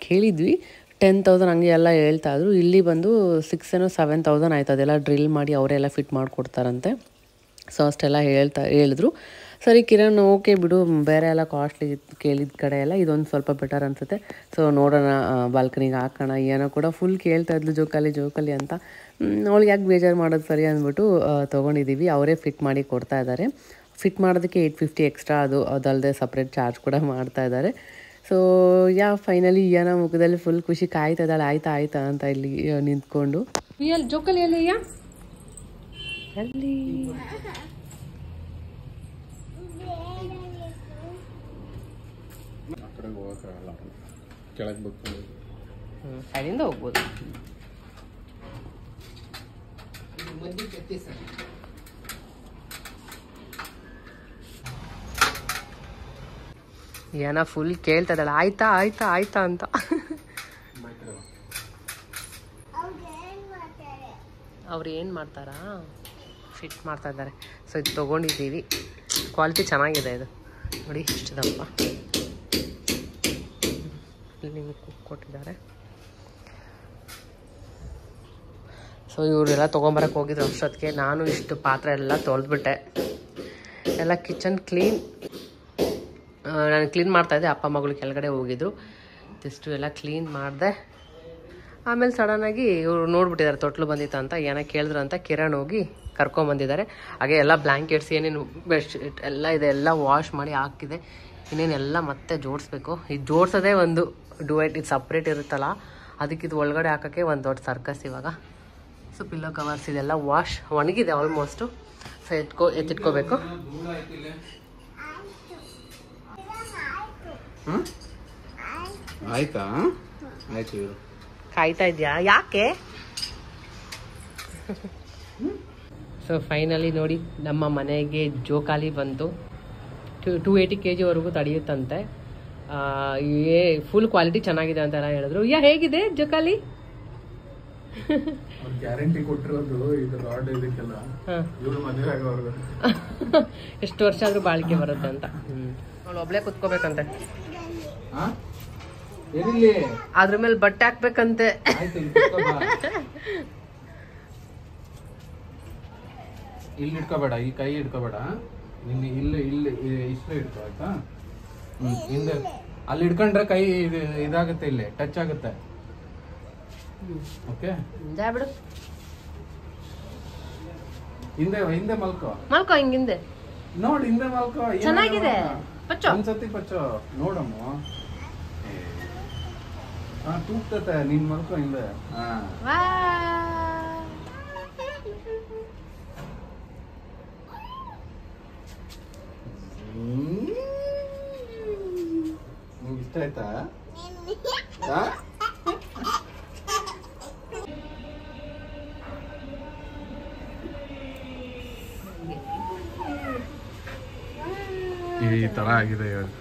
ಕೇಳಿದ್ವಿ. 10,000 ಹಂಗೆ ಎಲ್ಲ ಹೇಳ್ತಾಯಿದ್ರು. ಇಲ್ಲಿ ಬಂದು 6,000 7,000 ಆಯ್ತು. ಅದೆಲ್ಲ ಡ್ರಿಲ್ ಮಾಡಿ ಅವರೆಲ್ಲ ಫಿಟ್ ಮಾಡಿಕೊಡ್ತಾರಂತೆ. ಸೊ ಅಷ್ಟೆಲ್ಲ ಹೇಳಿದ್ರು. ಸರಿ ಕಿರಣ್ ಓಕೆ ಬಿಡು, ಬೇರೆ ಎಲ್ಲ ಕಾಸ್ಟ್ಲಿ ಕೇಳಿದ ಕಡೆ ಎಲ್ಲ ಇದೊಂದು ಸ್ವಲ್ಪ ಬೆಟರ್ ಅನಿಸುತ್ತೆ. ಸೊ ನೋಡೋಣ, ಬಾಲ್ಕನಿಗೆ ಹಾಕೋಣ. ಏನೋ ಕೂಡ ಫುಲ್ ಕೇಳ್ತಾ ಇದ್ಲು ಜೋಕಾಲಿ ಅಂತ. ಅವಳಿಗೆ ಯಾಕೆ ಬೇಜಾರು ಮಾಡೋದು ಸರಿ ಅಂದ್ಬಿಟ್ಟು ತೊಗೊಂಡಿದ್ದೀವಿ. ಅವರೇ ಫಿಟ್ ಮಾಡಿ ಕೊಡ್ತಾ ಇದ್ದಾರೆ. ಫಿಟ್ ಮಾಡೋದಕ್ಕೆ 850 ಎಕ್ಸ್ಟ್ರಾ, ಅದಲ್ಲದೆ ಸಪ್ರೇಟ್ ಚಾರ್ಜ್ ಕೂಡ ಮಾಡ್ತಾ ಇದ್ದಾರೆ. ಸೊ ಫೈನಲಿ ಏನೋ ಮುಖದಲ್ಲಿ ಫುಲ್ ಖುಷಿ, ಕಾಯ್ತಾ ಇದ್ದಾಳೆ ಆಯ್ತಾ ಅಂತ ಇಲ್ಲಿ ನಿಂತ್ಕೊಂಡು. ಜೋಕಾಲಿ ಅಲ್ಲಿ ಅಲ್ಲಿ ಸೈಡಿಂದ ಹೋಗ್ಬೋದು. ಏನ ಫುಲ್ ಕೇಳ್ತಾ ಇದ್ದಾಳೆ ಆಯ್ತಾ ಅಂತ. ಅವ್ರು ಏನು ಮಾಡ್ತಾರಾ, ಫಿಟ್ ಮಾಡ್ತಾ ಇದ್ದಾರೆ. ಸೊ ಇದು ತೊಗೊಂಡಿದ್ದೀವಿ. ಕ್ವಾಲಿಟಿ ಚೆನ್ನಾಗಿದೆ ಇದು ನೋಡಿ, ಇಷ್ಟು ದಪ್ಪ ಇಲ್ಲಿ ಕೊಟ್ಟಿದ್ದಾರೆ. ಸೊ ಇವರೆಲ್ಲ ತೊಗೊಂಬರಕ್ಕೆ ಹೋಗಿದ್ರು ಅಷ್ಟೊತ್ತಿಗೆ. ನಾನು ಇಷ್ಟು ಪಾತ್ರೆ ಎಲ್ಲ ತೊಳೆದ್ಬಿಟ್ಟೆ. ಎಲ್ಲ ಕಿಚನ್ ಕ್ಲೀನ್ ನಾನು ಕ್ಲೀನ್ ಮಾಡ್ತಾಯಿದ್ದೆ. ಅಪ್ಪ ಮಗಳು ಕೆಳಗಡೆ ಹೋಗಿದ್ರು. ಇಷ್ಟು ಎಲ್ಲ ಕ್ಲೀನ್ ಮಾಡಿದೆ. ಆಮೇಲೆ ಸಡನ್ನಾಗಿ ಇವರು ನೋಡ್ಬಿಟ್ಟಿದ್ದಾರೆ ತೊಟ್ಲು ಬಂದಿತ್ತು ಅಂತ. ಏನೋ ಕೇಳಿದ್ರು ಅಂತ ಕಿರಣ್ ಹೋಗಿ ಕರ್ಕೊಂಬಂದಿದ್ದಾರೆ. ಹಾಗೆ ಎಲ್ಲ ಬ್ಲ್ಯಾಂಕೆಟ್ಸ್ ಏನೇನು ಬೆಡ್ಶೀಟ್ ಎಲ್ಲ ಇದೆ ಎಲ್ಲ ವಾಶ್ ಮಾಡಿ ಹಾಕಿದೆ. ಇನ್ನೇನೆಲ್ಲ ಮತ್ತೆ ಜೋಡಿಸ್ಬೇಕು. ಇದು ಜೋಡಿಸೋದೇ ಒಂದು ಡುವೆಟ್, ಇದು ಸಪ್ರೇಟ್ ಇರುತ್ತಲ್ಲ, ಅದಕ್ಕೆ ಇದು ಒಳಗಡೆ ಹಾಕೋಕ್ಕೆ ಒಂದು ದೊಡ್ಡ ಸರ್ಕಸ್ ಇವಾಗ. ಸೊ ಪಿಲ್ಲೋ ಕವರ್ಸ್ ಇದೆಲ್ಲ ವಾಶ್ ಒಣಗಿದೆ ಆಲ್ಮೋಸ್ಟು. ಸೊ ಎತ್ತಿಟ್ಕೋಬೇಕು. ಆಯ್ತಾ ಆಯ್ತು. ಕಾಯ್ತಾ ಇದೆಯಾ ಯಾಕೆ? ಸೊ ಫೈನಲಿ ನೋಡಿ ನಮ್ಮ ಮನೆಗೆ ಜೋಕಾಲಿ ಬಂತು. 280 kg ತಡೆಯುತ್ತಂತೆ. ಫುಲ್ ಕ್ವಾಲಿಟಿ ಚೆನ್ನಾಗಿದೆ ಅಂತೆಲ್ಲ ಹೇಳಿದ್ರು. ಹೇಗಿದೆ ಜೋಕಾಲಿ? ಗ್ಯಾರಂಟಿ ಕೊಟ್ಟಿರೋದು ಇದು ರಾಡ್ ಇದಕ್ಕೆಲ್ಲ. ಇವ್ರು ಮದುವೆ ಆಗೋರ್ಗು ಎಷ್ಟು ವರ್ಷ ಆದ್ರೂ ಬಾಳಿಕೆ ಬರುತ್ತೆ ಅಂತ. ಅವಳು ಒಬ್ಳೆ ಕುತ್ಕೋಬೇಕಂತೆ. ಅದ್ರ ಮೇಲೆ ಬಟ್ಟೆ ಹಾಕ್ಬೇಕಂತೆ. ಇಲ್ಲಿ ಇಟ್ಕೋಬೇಡ, ಈ ಕೈ ಇಟ್ಕೋಬೇಡ, ಇಲ್ಲಿ ಇಲ್ಲಿ ಇಲ್ಲಿ ಇಷ್ಟು ಇಟ್ಕೋ ಆಯ್ತಾ. ಹಿಂದೆ ಅಲ್ಲಿ ಇಟ್ಕೊಂಡ್ರೆ ಕೈ ಇದಾಗುತ್ತೆ, ಇಲ್ಲಿ ಟಚ್ ಆಗುತ್ತೆ. ಓಕೆ ಬಿಡು. ಹಿಂದೆ ಹಿಂದೆ ಮಲ್ಕೋ ಹಿಂದೆ ನೋಡಿ, ಹಿಂದೆ ಮಲ್ಕೋ. ಚೆನ್ನಾಗಿದೆ. ಒಂದ್ಸತಿ ಪಚ್ಚೋ ನೋಡಮ್ಮ. ತೂಗ್ತತೆ, ನೀನ್ ಮಲ್ಕೋ ಹಿಂದೆ. ಇಷ್ಟ ಆಯ್ತಾ ಈ ತರ ಆಗಿದೆ ಹೇಳಿ.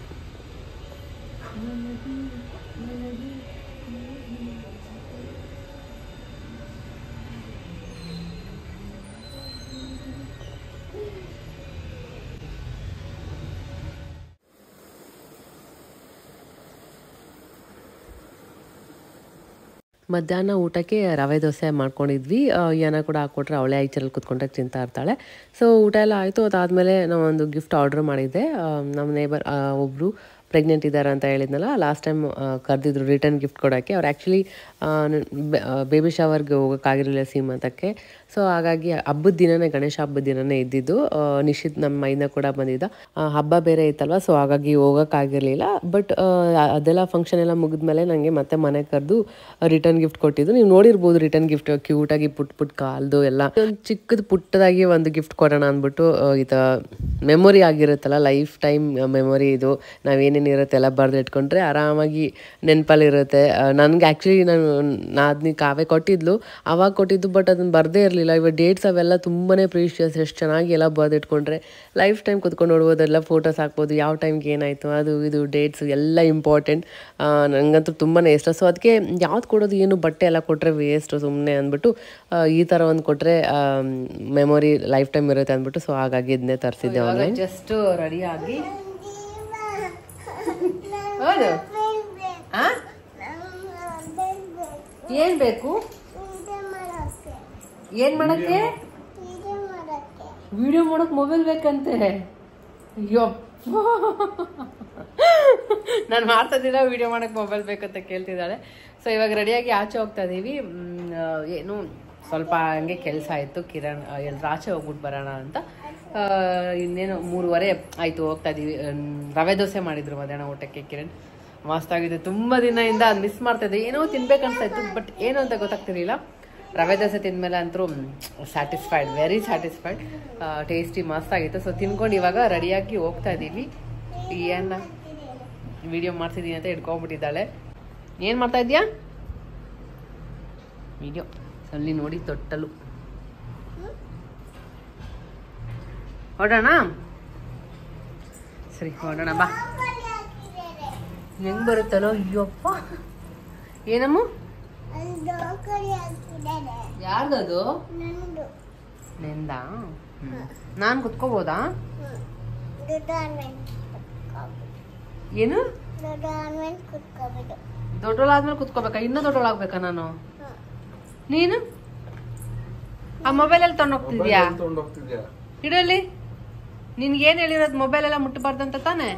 ಮಧ್ಯಾಹ್ನ ಊಟಕ್ಕೆ ರವೆ ದೋಸೆ ಮಾಡ್ಕೊಂಡಿದ್ವಿ. ಏನ ಕೂಡ ಹಾಕ್ಕೊಟ್ರೆ ಅವಳೇ ಐಚರಲ್ಲಿ ಕುತ್ಕೊಂಡಾಗ ತಿಂತಾ ಇರ್ತಾಳೆ. ಸೊ ಊಟ ಎಲ್ಲ ಆಯಿತು. ಅದಾದಮೇಲೆ ನಾವೊಂದು ಗಿಫ್ಟ್ ಆರ್ಡ್ರ್ ಮಾಡಿದ್ದೆ. ನಮ್ಮ ನೇಬರ್ ಒಬ್ಬರು ಪ್ರೆಗ್ನೆಂಟ್ ಇದ್ದಾರೆ ಅಂತ ಹೇಳಿದ್ನಲ್ಲ, ಲಾಸ್ಟ್ ಟೈಮ್ ಕರೆದಿದ್ರು ರಿಟರ್ನ್ ಗಿಫ್ಟ್ ಕೊಡೋಕ್ಕೆ. ಅವ್ರು ಆ್ಯಕ್ಚುಲಿ ಬೇಬಿ ಶವರ್ಗೆ ಹೋಗೋಕ್ಕಾಗಿರಲಿಲ್ಲ ಸೀಮಂತಕ್ಕೆ. ಸೊ ಹಾಗಾಗಿ ಹಬ್ಬದ ದಿನನೇ, ಗಣೇಶ ಹಬ್ಬದ ದಿನನೇ ಇದ್ದಿದ್ದು. ನಿಶ್ಚಿತ್ ನಮ್ಮ ಮೈನ ಕೂಡ ಬಂದಿದ್ದ. ಹಬ್ಬ ಬೇರೆ ಇತ್ತಲ್ವ, ಸೊ ಹಾಗಾಗಿ ಹೋಗೋಕ್ಕಾಗಿರಲಿಲ್ಲ. ಬಟ್ ಅದೆಲ್ಲ ಫಂಕ್ಷನ್ ಎಲ್ಲ ಮುಗಿದ್ಮೇಲೆ ನನಗೆ ಮತ್ತೆ ಮನೆಗೆ ಕರೆದು ರಿಟರ್ನ್ ಗಿಫ್ಟ್ ಕೊಟ್ಟಿದ್ದು. ನೀವು ನೋಡಿರ್ಬೋದು ರಿಟರ್ನ್ ಗಿಫ್ಟ್ ಕ್ಯೂಟಾಗಿ ಪುಟ್ಟ ಕಾಲ್ದು ಎಲ್ಲ. ಒಂದು ಚಿಕ್ಕದು ಪುಟ್ಟದಾಗಿ ಒಂದು ಗಿಫ್ಟ್ ಕೊಡೋಣ ಅಂದ್ಬಿಟ್ಟು, ಇದು ಮೆಮೊರಿ ಆಗಿರುತ್ತಲ್ಲ, ಲೈಫ್ ಟೈಮ್ ಮೆಮೊರಿ ಇದು. ನಾವೇನೇನಿರುತ್ತೆ ಎಲ್ಲ ಬರೆದು ಇಟ್ಕೊಂಡ್ರೆ ಆರಾಮಾಗಿ ನೆನಪಲ್ಲಿರುತ್ತೆ. ನನಗೆ ಆ್ಯಕ್ಚುಲಿ ಅದನ್ನ ಕಾವೇ ಕೊಟ್ಟಿದ್ಲು, ಅವಾಗ ಕೊಟ್ಟಿದ್ದು. ಬಟ್ ಅದನ್ನು ಬರದೇ ಇರಲಿಲ್ಲ. ಇವಾಗ ಡೇಟ್ಸ್ ಅವೆಲ್ಲ ತುಂಬಾ ಪ್ರೀಶಿಯಸ್. ಎಷ್ಟು ಚೆನ್ನಾಗಿ ಎಲ್ಲ ಬರೆದಿಟ್ಕೊಂಡ್ರೆ ಲೈಫ್ ಟೈಮ್ ಕುತ್ಕೊಂಡು ನೋಡ್ಬೋದೆಲ್ಲ, ಫೋಟೋಸ್ ಹಾಕ್ಬೋದು, ಯಾವ ಟೈಮ್ಗೆ ಏನಾಯಿತು ಅದು ಇದು ಡೇಟ್ಸ್ ಎಲ್ಲ ಇಂಪಾರ್ಟೆಂಟ್. ನನಗಂತೂ ತುಂಬಾ ಇಷ್ಟ. ಸೊ ಅದಕ್ಕೆ ಯಾವ್ದು ಕೊಡೋದು, ಏನು ಬಟ್ಟೆ ಎಲ್ಲ ಕೊಟ್ಟರೆ ವೇಸ್ಟು ಸುಮ್ಮನೆ ಅಂದ್ಬಿಟ್ಟು ಈ ಥರ ಒಂದು ಕೊಟ್ಟರೆ ಮೆಮೊರಿ ಲೈಫ್ ಟೈಮ್ ಇರುತ್ತೆ ಅಂದ್ಬಿಟ್ಟು, ಸೊ ಹಾಗಾಗಿ ಇದನ್ನೇ ತರಿಸಿದ್ದೆ ಆನ್ಲೈನ್. ಜಸ್ಟ್ ರೆಡಿಯಾಗಿ ಹೌದು. ಏನ್ ಬೇಕು? ಏನ್ ಮಾಡಕ್ಕೆ? ವಿಡಿಯೋ ಮಾಡಕ್ ಮೊಬೈಲ್ ಬೇಕಂತೆ. ಯಪ್ಪ, ನಾನು ಮಾಡ್ತಿದ್ದಿಲ್ಲ, ವಿಡಿಯೋ ಮಾಡಕ್ ಮೊಬೈಲ್ ಬೇಕಂತ ಕೇಳ್ತಿದ್ದಾಳೆ. ಸೊ ಇವಾಗ ರೆಡಿಯಾಗಿ ಆಚೆ ಹೋಗ್ತಾ ಇದೀವಿ. ಏನು ಸ್ವಲ್ಪ ಹಂಗೆ ಕೆಲಸ ಆಯಿತು. ಕಿರಣ್ ಎಲ್ಲರೂ ಆಚೆ ಹೋಗ್ಬಿಟ್ಟು ಬರೋಣ ಅಂತ. ಇನ್ನೇನು 3:15 ಆಯಿತು, ಹೋಗ್ತಾ ಇದ್ದೀವಿ. ರವೆ ದೋಸೆ ಮಾಡಿದ್ರು ಮಧ್ಯಾಹ್ನ ಊಟಕ್ಕೆ ಕಿರಣ್. ಮಸ್ತಾಗಿದೆ. ತುಂಬ ದಿನದಿಂದ ಮಿಸ್ ಮಾಡ್ತಾಯಿದ್ದೆ. ಏನೋ ತಿನ್ಬೇಕನ್ಸ್ತಾ ಇತ್ತು, ಬಟ್ ಏನು ಅಂತ ಗೊತ್ತಾಗ್ತಿರ್ಲಿಲ್ಲ. ರವೆ ದೋಸೆ ತಿಂದಮೇಲೆ ಅಂತೂ ಸ್ಯಾಟಿಸ್ಫೈಡ್, ವೆರಿ ಸ್ಯಾಟಿಸ್ಫೈಡ್. ಟೇಸ್ಟಿ ಮಸ್ತಾಗಿತ್ತು. ಸೊ ತಿನ್ಕೊಂಡು ಇವಾಗ ರೆಡಿಯಾಗಿ ಹೋಗ್ತಾ ಇದ್ದೀವಿ. ಏನ ವಿಡಿಯೋ ಮಾಡ್ತಿದ್ದೀನಿ ಅಂತ ಇಟ್ಕೊಂಡ್ಬಿಟ್ಟಿದ್ದಾಳೆ. ಏನು ಮಾಡ್ತಾ ಇದೀಯಾ? ವಿಡಿಯೋ ಅಲ್ಲಿ ನೋಡಿ ತೊಟ್ಟಲು. ಹೊರಡೋಣ? ಸರಿ ಹೊರಡೋಣ ಬಾ. ಹೆಂಗ್ ಬರುತ್ತಲ್ಲೋ. ಅಯ್ಯಪ್ಪ, ಏನಮ್ಮ? ಯಾರ್ದದು? ನಿಂದ? ನಾನು ಕುತ್ಕೋಬೋದಾ? ಏನು? ದೊಡ್ಡೋಳಾದ್ಮೇಲೆ ಕುತ್ಕೋಬೇಕಾ? ಇನ್ನೂ ದೊಡ್ಡೋಳಾಗ್ಬೇಕಾ ನಾನು? ನೀನು ಆ ಮೊಬೈಲ್ ಅಲ್ಲಿ ತಗೊಂಡೋಗ್ತಿದ್ಯಾ? ಇಡಲಿ. ನಿನ್ಗೇನ್ ಹೇಳಿರೋದು? ಮೊಬೈಲ್ ಎಲ್ಲ ಮುಟ್ಟಬಾರ್ದಂತ ತಾನೆ?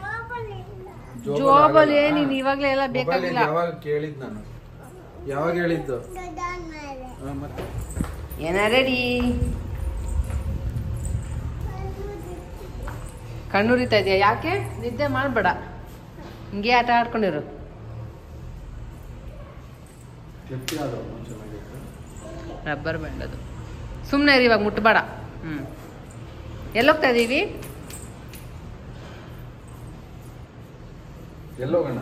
ಜೋಬಲ್ಲಿ ನೀನ್ ಇವಾಗ್ಲೇ ಎಲ್ಲ ಬೇಕಾಗಿಲ್ಲ. ಯಾವಾಗ ಹೇಳಿದ್ದು? ಏನ ರೆಡಿ? ಕಣ್ಣುರಿತಾ ಇದೆಯಾ? ಯಾಕೆ? ನಿದ್ದೆ ಮಾಡ್ಬೇಡ, ಹಿಂಗೆ ಆಟ ಆಡ್ಕೊಂಡಿರು. ರಬ್ಬರ್ ಬ್ಯಾಂಡ್ ಅದು. ಸುಮ್ಮನೆ ಇರಿ, ಇವಾಗ ಮುಟ್ಬೇಡ. ಎಲ್ಲೋಗ್ತಾ ಇದೀವಿ? ಎಲ್ಲೋಗೋಣ?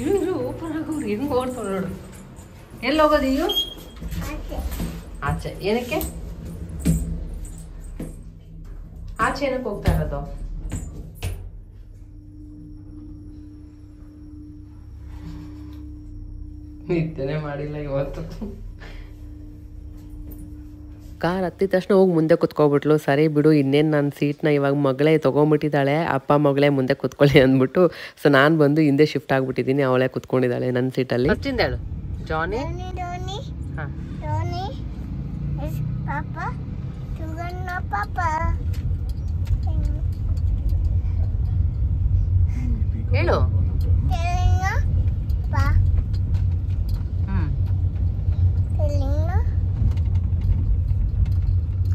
ಇರು ಓಪನ್ ಆಗೋರು ಹೆಂಗ್ ಓಡ್ತಾವ ನೋಡು. ಎಲ್ಲಿ ಹೋಗೋದು ಈಗ? ಆಚೆ. ಏನಕ್ಕೆ ಆಚೆ? ಏನಕ್ಕೆ ಹೋಗ್ತಾ ಇರೋದು? ನಿದ್ದೆನೆ ಮಾಡಿಲ್ಲ ಇವತ್ತು. ಕಾರ್ ಹತ್ತಿದ ತಕ್ಷಣ ಹೋಗಿ ಮುಂದೆ ಕುತ್ಕೊಬಿಟ್ಲು. ಸರಿ ಬಿಡು, ಇನ್ನೇನು ನನ್ನ ಸೀಟ್ನ ಇವಾಗ ಮಗಳೇ ತೊಗೊಂಬಿಟ್ಟಿದ್ದಾಳೆ, ಅಪ್ಪ ಮಗಳೇ ಮುಂದೆ ಕುತ್ಕೊಳ್ಳಿ ಅಂದ್ಬಿಟ್ಟು. ಸೊ ನಾನು ಬಂದು ಹಿಂದೆ ಶಿಫ್ಟ್ ಆಗಿಬಿಟ್ಟಿದ್ದೀನಿ, ಅವಳೇ ಕುತ್ಕೊಂಡಿದ್ದಾಳೆ ನನ್ನ ಸೀಟಲ್ಲಿ. ಫಸ್ಟಿಂದ ಹೇಳು. ಜಾನಿ. ಹಾಂ, ಹೇಳು.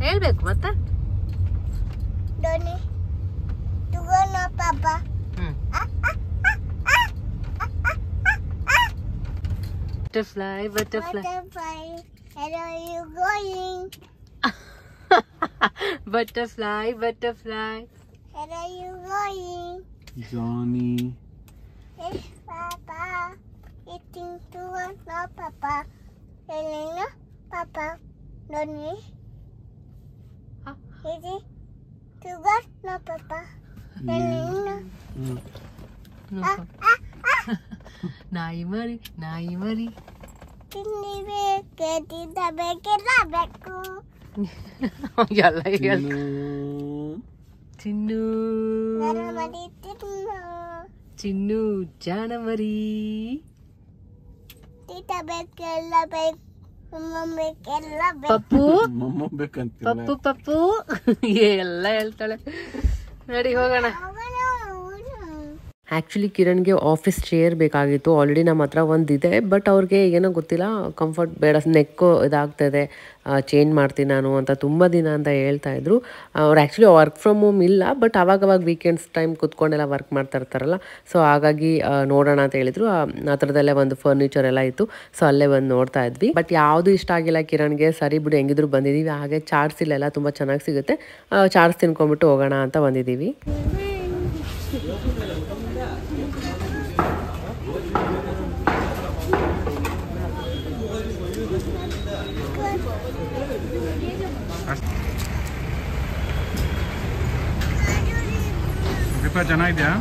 ಹೇಳ್ಬೇಕು ಮತ್ತೆ. Butterfly, butterfly. Where are you going? Butterfly, butterfly. Where are you going? Johnny Yes, Papa. Eating sugar, no, Papa. Elena, Papa. Noni. Eating sugar, no, Papa. Elena. ನಾಯಿ ಮರಿ ತಿನ್ನಬೇಕು ಎಲ್ಲ ಚಿನ್ನು ಮರಿ ತಿನ್ನು ಚಿನ್ನು ಜಾಣ ಮರಿ ತಿನ್ನಬೇಕೆಲ್ಲ ಬೇಕು ಮಮ್ಮಿಗೆಲ್ಲ ಬೇಕು ಪಪ್ಪು ಮಮ್ಮ ಬೇಕಂತ ಪಪ್ಪು ಪಪ್ಪು ಎಲ್ಲ ಹೇಳ್ತಾಳೆ. ನಡಿ ಹೋಗೋಣ. ಆ್ಯಕ್ಚುಲಿ ಕಿರಣ್ಗೆ ಆಫೀಸ್ ಚೇರ್ ಬೇಕಾಗಿತ್ತು. ಆಲ್ರೆಡಿ ನಮ್ಮ ಹತ್ರ ಒಂದಿದೆ, ಬಟ್ ಅವ್ರಿಗೆ ಏನೋ ಗೊತ್ತಿಲ್ಲ, ಕಂಫರ್ಟ್ ಬೇಡ, ನೆಕ್ಕು ಇದಾಗ್ತದೆ, ಚೇಂಜ್ ಮಾಡ್ತೀನಿ ನಾನು ಅಂತ ತುಂಬ ದಿನ ಅಂತ ಹೇಳ್ತಾ ಇದ್ರು. ಅವ್ರು ಆ್ಯಕ್ಚುಲಿ ವರ್ಕ್ ಫ್ರಮ್ ಹೋಮ್ ಇಲ್ಲ, ಬಟ್ ಅವಾಗವಾಗ ವೀಕೆಂಡ್ಸ್ ಟೈಮ್ ಕುತ್ಕೊಂಡೆಲ್ಲ ವರ್ಕ್ ಮಾಡ್ತಾ ಇರ್ತಾರಲ್ಲ, ಸೊ ಹಾಗಾಗಿ ನೋಡೋಣ ಅಂತ ಹೇಳಿದ್ರು. ಆ ಥರದಲ್ಲೇ ಒಂದು ಫರ್ನಿಚರ್ ಎಲ್ಲ ಇತ್ತು, ಸೊ ಅಲ್ಲೇ ಬಂದು ನೋಡ್ತಾ ಇದ್ವಿ. ಬಟ್ ಯಾವುದು ಇಷ್ಟ ಆಗಿಲ್ಲ ಕಿರಣ್ಗೆ. ಸರಿ ಬಿಡು, ಹೆಂಗಿದ್ರು ಬಂದಿದ್ದೀವಿ, ಹಾಗೆ ಚಾಟ್ಸ್ ಇಲ್ಲೆಲ್ಲ ತುಂಬ ಚೆನ್ನಾಗಿ ಸಿಗುತ್ತೆ, ಚಾಟ್ಸ್ ತಿನ್ಕೊಂಡ್ಬಿಟ್ಟು ಹೋಗೋಣ ಅಂತ ಬಂದಿದ್ದೀವಿ. ದೀಪ ಚೆನ್ನಾಗಿದ್ಯಾ?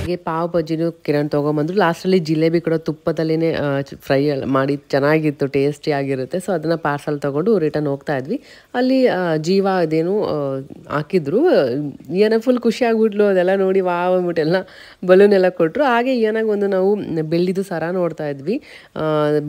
ಹಾಗೆ ಪಾವ್ ಬಜ್ಜಿನೂ ಕಿರಣ್ ತೊಗೊಂಬಂದ್ರು. ಲಾಸ್ಟಲ್ಲಿ ಜಿಲೇಬಿ ಕೂಡ ತುಪ್ಪದಲ್ಲೇ ಫ್ರೈ ಮಾಡಿ ಚೆನ್ನಾಗಿತ್ತು, ಟೇಸ್ಟಿ ಆಗಿರುತ್ತೆ. ಸೊ ಅದನ್ನು ಪಾರ್ಸಲ್ ತೊಗೊಂಡು ರಿಟರ್ನ್ ಹೋಗ್ತಾ ಇದ್ವಿ. ಅಲ್ಲಿ ಜೀವ ಇದೇನು ಹಾಕಿದ್ರು. ಏನೋ ಫುಲ್ ಖುಷಿ ಆಗ್ಬಿಟ್ಲು ಅದೆಲ್ಲ ನೋಡಿ, ವಾವ್ ಅಂದ್ಬಿಟ್ಟು ಎಲ್ಲ ಬಲೂನ್ ಎಲ್ಲ ಕೊಟ್ಟರು. ಹಾಗೆ ಏನಾಗ ಒಂದು ನಾವು ಬೆಳ್ಳಿದು ಸರ ನೋಡ್ತಾ ಇದ್ವಿ,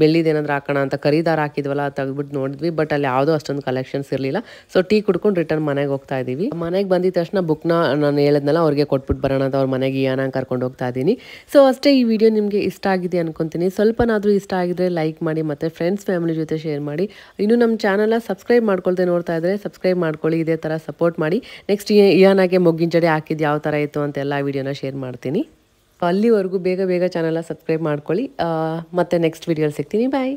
ಬೆಳ್ಳಿದೇನಾದ್ರು ಹಾಕೋಣ ಅಂತ ಖರೀದಾರ ಹಾಕಿದ್ವಲ್ಲ, ಅದು ತೆಗೆದ್ಬಿಟ್ಟು ನೋಡಿದ್ವಿ. ಬಟ್ ಅಲ್ಲಿ ಯಾವುದೋ ಅಷ್ಟೊಂದು ಕಲೆಕ್ಷನ್ಸ್ ಇರಲಿಲ್ಲ. ಸೊ ಟೀ ಕುಡ್ಕೊಂಡು ರಿಟರ್ನ್ ಮನೆಗೆ ಹೋಗ್ತಾ ಇದ್ದೀವಿ. ಮನೆಗೆ ಬಂದಿದ ತಕ್ಷಣ ಬುಕ್ನ ನಾನು ಹೇಳಿದ್ನಲ್ಲ ಅವ್ರಿಗೆ ಕೊಟ್ಬಿಟ್ಟು ಬರೋಣ ಅಂತ ಅವ್ರ ಮನೆಗೆ ಏನಾಗ ಕರ್ಕೊಂಡು ಹೋಗ್ತಾ ಇದ್ದೀನಿ. ಸೊ ಅಷ್ಟೇ, ಈ ವಿಡಿಯೋ ನಿಮಗೆ ಇಷ್ಟ ಆಗಿದೆ ಅನ್ಕೊಂತೀನಿ. ಸ್ವಲ್ಪನಾದರೂ ಇಷ್ಟ ಆಗಿದ್ರೆ ಲೈಕ್ ಮಾಡಿ, ಮತ್ತು ಫ್ರೆಂಡ್ಸ್ ಫ್ಯಾಮಿಲಿ ಜೊತೆ ಶೇರ್ ಮಾಡಿ. ಇನ್ನು ನಮ್ಮ ಚಾನಲ್ನ ಸಬ್ಸ್ಕ್ರೈಬ್ ಮಾಡ್ಕೊಳ್ದೆ ನೋಡ್ತಾ ಇದ್ದರೆ ಸಬ್ಸ್ಕ್ರೈಬ್ ಮಾಡ್ಕೊಳ್ಳಿ, ಇದೇ ಥರ ಸಪೋರ್ಟ್ ಮಾಡಿ. ನೆಕ್ಸ್ಟ್ ಇಯಾನಾಗೆ ಮೊಗ್ಗಿನ ಜಡೆ ಹಾಕಿದ್ದು ಯಾವ ಥರ ಇತ್ತು ಅಂತ ಎಲ್ಲ ವಿಡಿಯೋನ ಶೇರ್ ಮಾಡ್ತೀನಿ. ಅಲ್ಲಿವರೆಗೂ ಬೇಗ ಚಾನಲ್ನ ಸಬ್ಸ್ಕ್ರೈಬ್ ಮಾಡ್ಕೊಳ್ಳಿ. ಮತ್ತೆ ನೆಕ್ಸ್ಟ್ ವಿಡಿಯೋಲಿ ಸಿಗ್ತೀನಿ. ಬಾಯ್.